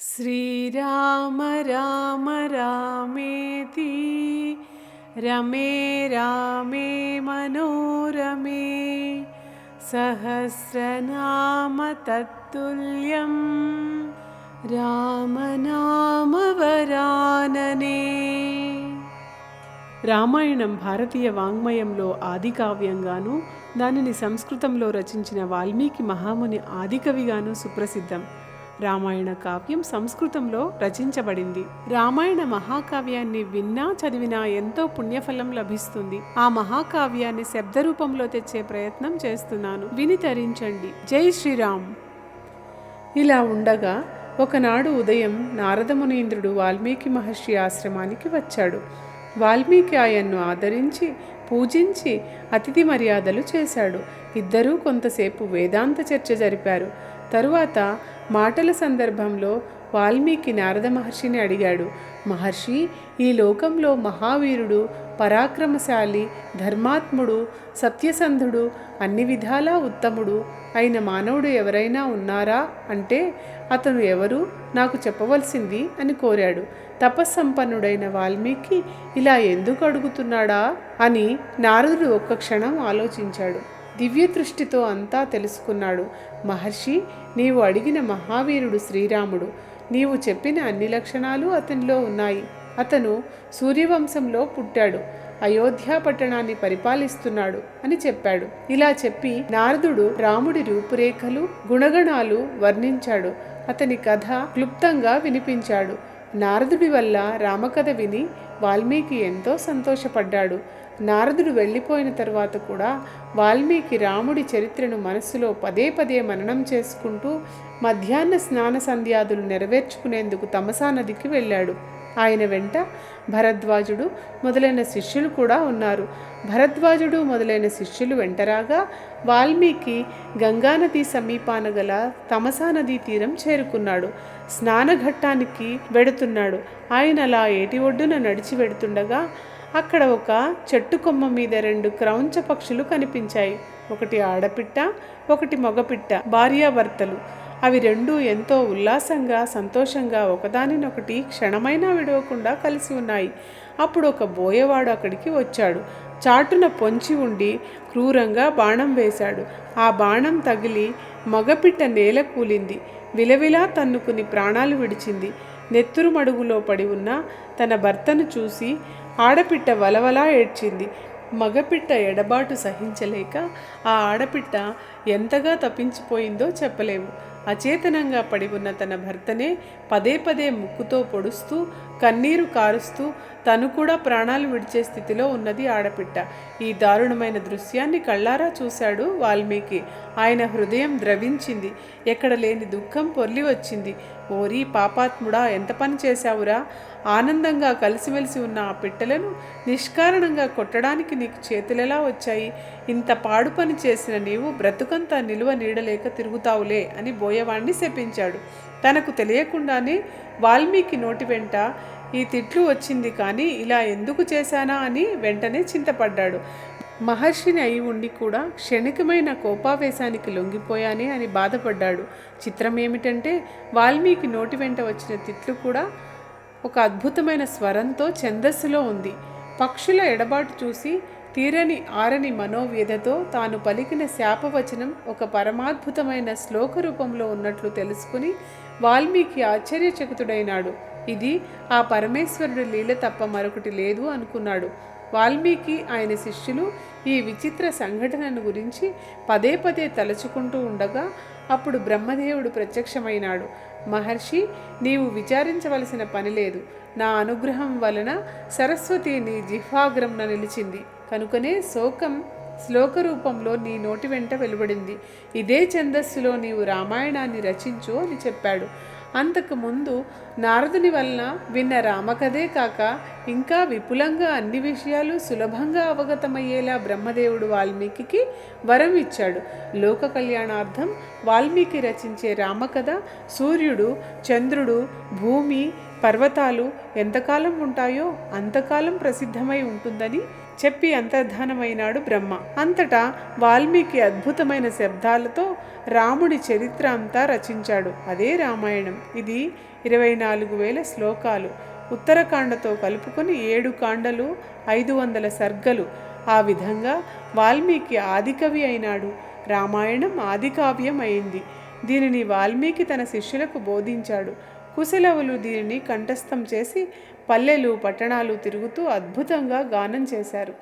श्रीराम राम रामेति रमे रामे मनोरमे सहस्रनाम तत्तुल्यं రామనామ వరాననే. రామాయణం భారతీయ వాంగ్మయంలో ఆది కావ్యంగాను, దానిని సంస్కృతంలో రచించిన వాల్మీకి మహాముని ఆదికవిగాను సుప్రసిద్ధం. రామాయణ కావ్యం సంస్కృతంలో రచించబడింది. రామాయణ మహాకావ్యాన్ని విన్నా చదివినా ఎంతో పుణ్యఫలం లభిస్తుంది. ఆ మహాకావ్యాన్ని శబ్దరూపంలో తెచ్చే ప్రయత్నం చేస్తున్నాను, విని తరించండి. జై శ్రీరామ్. ఇలా ఉండగా ఒకనాడు ఉదయం నారదమునీంద్రుడు వాల్మీకి మహర్షి ఆశ్రమానికి వచ్చాడు. వాల్మీకి ఆయన్ను ఆదరించి పూజించి అతిథి మర్యాదలు చేశాడు. ఇద్దరూ కొంతసేపు వేదాంత చర్చ జరిపారు. తరువాత మాటల సందర్భంలో వాల్మీకి నారద మహర్షిని అడిగాడు, మహర్షి, ఈ లోకంలో మహావీరుడు, పరాక్రమశాలి, ధర్మాత్ముడు, సత్యసంధుడు, అన్ని విధాలా ఉత్తముడు అయిన మానవుడు ఎవరైనా ఉన్నారా అంటే అతను ఎవరు, నాకు చెప్పవలసింది అని కోరాడు. తపస్సంపన్నుడైన వాల్మీకి ఇలా ఎందుకు అడుగుతున్నాడా అని నారదుడు ఒక్క క్షణం ఆలోచించాడు. దివ్య దృష్టితో అంతా తెలుసుకున్నాడు. మహర్షి, నీవు అడిగిన మహావీరుడు శ్రీరాముడు. నీవు చెప్పిన అన్ని లక్షణాలు అతనిలో ఉన్నాయి. అతను సూర్యవంశంలో పుట్టాడు, అయోధ్య పట్టణాన్ని పరిపాలిస్తున్నాడు అని చెప్పాడు. ఇలా చెప్పి నారదుడు రాముడి రూపురేఖలు, గుణగణాలు వర్ణించాడు. అతని కథ క్లుప్తంగా వినిపించాడు. నారదుడి వల్ల రామకథ విని వాల్మీకి ఎంతో సంతోషపడ్డాడు. నారదుడు వెళ్ళిపోయిన తర్వాత కూడా వాల్మీకి రాముడి చరిత్రను మనస్సులో పదే పదే మననం చేసుకుంటూ మధ్యాహ్న స్నాన సంధ్యాదులు నెరవేర్చుకునేందుకు తమసా నదికి వెళ్ళాడు. ఆయన వెంట భరద్వాజుడు మొదలైన శిష్యులు కూడా ఉన్నారు. భరద్వాజుడు మొదలైన శిష్యులు వెంటరాగా వాల్మీకి గంగానది సమీపాన గల తమసా నదీ తీరం చేరుకున్నాడు. స్నానఘట్టానికి వెడుతున్నాడు. ఆయన అలా ఏటి ఒడ్డున నడిచి వెడుతుండగా అక్కడ ఒక చెట్టు కొమ్మ మీద 2 క్రౌంచ పక్షులు కనిపించాయి. ఒకటి ఆడపిట్ట, ఒకటి మగపిట్ట, భార్యాభర్తలు. అవి రెండూ ఎంతో ఉల్లాసంగా, సంతోషంగా ఒకదానినొకటి క్షణమైనా విడవకుండా కలిసి ఉన్నాయి. అప్పుడు ఒక బోయవాడు అక్కడికి వచ్చాడు. చాటున పొంచి ఉండి క్రూరంగా బాణం వేశాడు. ఆ బాణం తగిలి మగపిట్ట నేల కూలింది. విలవిలా తన్నుకుని ప్రాణాలు విడిచింది. నెత్తురు మడుగులో పడి ఉన్న తన భర్తను చూసి ఆడపిట్ట వలవలా ఏడ్చింది. మగపిట్ట ఎడబాటు సహించలేక ఆ ఆడపిట్ట ఎంతగా తప్పించిపోయిందో చెప్పలేము. అచేతనంగా పడి ఉన్న తన భర్తనే పదే పదే ముక్కుతో పొడుస్తూ కన్నీరు కారుస్తూ తను కూడా ప్రాణాలు విడిచే స్థితిలో ఉన్నది ఆడపిట్ట. ఈ దారుణమైన దృశ్యాన్ని కళ్ళారా చూశాడు వాల్మీకి. ఆయన హృదయం ద్రవించింది. ఎక్కడ లేని దుఃఖం పొర్లి వచ్చింది. ఓరి పాపాత్ముడా, ఎంత పని చేశావురా! ఆనందంగా కలిసిమెలిసి ఉన్న ఆ పిట్టలను నిష్కారణంగా కొట్టడానికి నీకు చేతులెలా వచ్చాయి? ఇంత పాడు పని చేసిన నీవు బ్రతుకంతా నిలువ నీడలేక తిరుగుతావులే అని బోయవాణ్ణి శపించాడు. తనకు తెలియకుండానే వాల్మీకి నోటి వెంట ఈ తిట్లు వచ్చింది, కానీ ఇలా ఎందుకు చేశానా అని వెంటనే చింతపడ్డాడు. మహర్షిని అయి ఉండి కూడా క్షణికమైన కోపావేశానికి లొంగిపోయానే అని బాధపడ్డాడు. చిత్రం ఏమిటంటే వాల్మీకి నోటి వెంట వచ్చిన తిట్లు కూడా ఒక అద్భుతమైన స్వరంతో ఛందస్సులో ఉంది. పక్షుల ఎడబాటు చూసి తీరని ఆరని మనోవ్యధతో తాను పలికిన శాపవచనం ఒక పరమాద్భుతమైన శ్లోక రూపంలో ఉన్నట్లు తెలుసుకుని వాల్మీకి ఆశ్చర్యచకితుడైనాడు. ఇది ఆ పరమేశ్వరుడి లీల తప్ప మరొకటి లేదు అనుకున్నాడు. వాల్మీకి ఆయన శిష్యులు ఈ విచిత్ర సంఘటనను గురించి పదే పదే తలుచుకుంటూ ఉండగా అప్పుడు బ్రహ్మదేవుడు ప్రత్యక్షమైనాడు. మహర్షి, నీవు విచారించవలసిన పని లేదు. నా అనుగ్రహం వలన సరస్వతి నీ జిహ్వాగ్రంన నిలిచింది కనుకనే శోకం శ్లోక రూపంలో నీ నోటి వెంట వెలువడింది. ఇదే ఛందస్సులో నీవు రామాయణాన్ని రచించు అని చెప్పాడు. అంతకుముందు నారదుని వలన విన్న రామకథే కాక ఇంకా విపులంగా అన్ని విషయాలు సులభంగా అవగతమయ్యేలా బ్రహ్మదేవుడు వాల్మీకి వరం ఇచ్చాడు. లోక కళ్యాణార్థం వాల్మీకి రచించే రామకథ సూర్యుడు, చంద్రుడు, భూమి, పర్వతాలు ఎంతకాలం ఉంటాయో అంతకాలం ప్రసిద్ధమై ఉంటుందని చెప్పి అంతర్ధానమైనాడు బ్రహ్మ. అంతటా వాల్మీకి అద్భుతమైన శబ్దాలతో రాముడి చరిత్ర అంతా రచించాడు. అదే రామాయణం. ఇది 24,000 శ్లోకాలు. ఉత్తరకాండతో కలుపుకొని 7 కాండలు, 500 సర్గలు. ఆ విధంగా వాల్మీకి ఆదికవి అయినాడు. రామాయణం ఆదికావ్యం అయింది. దీనిని వాల్మీకి తన శిష్యులకు బోధించాడు. కుశలవులు దీనిని కంఠస్థం చేసి పల్లెలు పట్టణాలు తిరుగుతూ అద్భుతంగా గానం చేశారు.